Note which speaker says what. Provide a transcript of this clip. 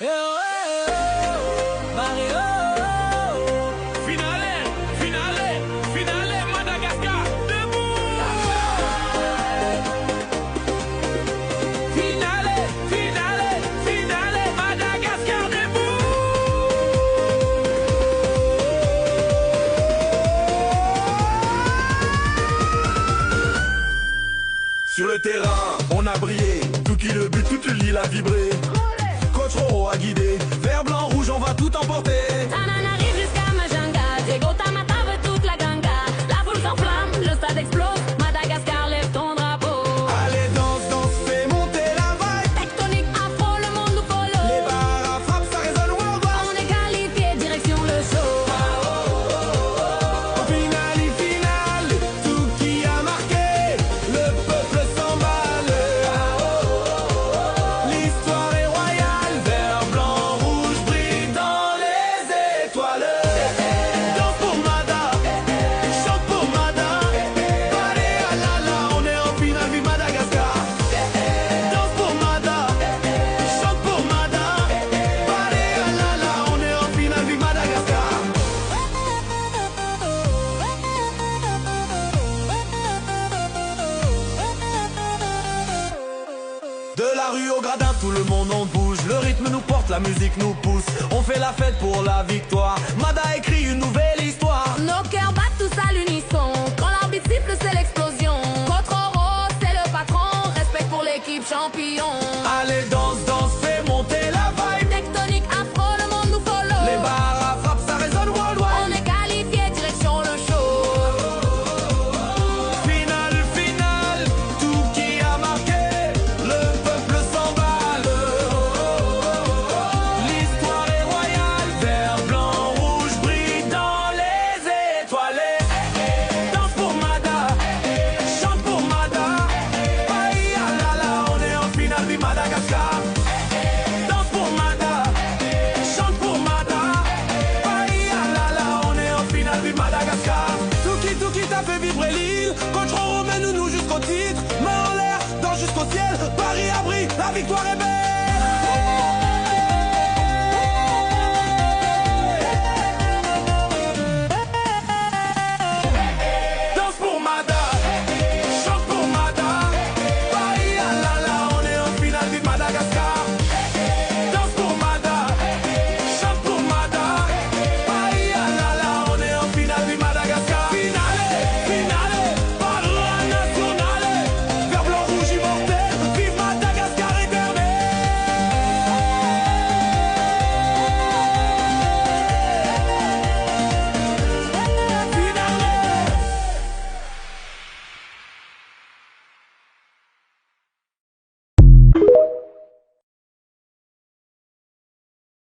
Speaker 1: Eh oh, eh oh, Mario.
Speaker 2: Finale, finale, finale, Madagascar, debout.
Speaker 1: Finale, finale, finale, Madagascar debout.
Speaker 3: Sur le terrain, on a brillé. Tout qui le but, toute l'île a vibré. Coach Roro a guidé. Vert, blanc, rouge, on va tout emporter.
Speaker 4: Tananarive jusqu'à Majanga, Diego Tamata veut toute la ganga. La foule s'enflamme, le stade explose. Madagascar, lève ton drapeau.
Speaker 3: Allez, danse, danse, fais monter la vibe.
Speaker 4: Tectonique, afro, le monde nous follow.
Speaker 3: Les barres à frappe, ça résonne worldwide.
Speaker 4: On est qualifié, direction le show.
Speaker 3: Finale, finale, tout qui a marqué. Le peuple s'emballe. L'histoire est royale. Vert, blanc, rouge brille dans les étoiles. Danse pour Mada, chante pour Mada. Allez, ah là là, on est en finale, vive Madagascar. Danse pour Mada, chante pour Mada. Allez, ah là là, on est en finale, vive Madagascar. De la rue au gradin, tout le monde on bouge. Le rythme nous porte, la musique nous pousse. On fait la fête pour la victoire. Mada écrit une nouvelle histoire.
Speaker 4: Nos cœurs battent tous à l'unisson. Quand l'arbitre siffle, c'est l'explosion. Contre Oro, c'est le patron. Respect pour l'équipe champion.
Speaker 3: Allez, danse, danse, fais monter la vibe.
Speaker 4: Tectonique, afro, le monde nous follow.
Speaker 3: Les barres à frappe, ça résonne worldwide.
Speaker 4: On est qualifié, direction le show.
Speaker 3: Finale, finale, tout qui a marqué. Le peuple s'emballe. L'histoire est royale. Vert, blanc, rouge brille dans les étoiles. Danse pour Mada, chante pour Mada. Aïe, ah là là, on est en finale, vive Madagascar. Danse pour Mada, chante pour Mada. Aïe, ah là là, on est en finale, vive Madagascar. Tout qui t'a fait vibrer l'île. Coach Roro mène nous jusqu'au titre. Main en l'air, danse jusqu'au ciel. Paris a brillé, la victoire est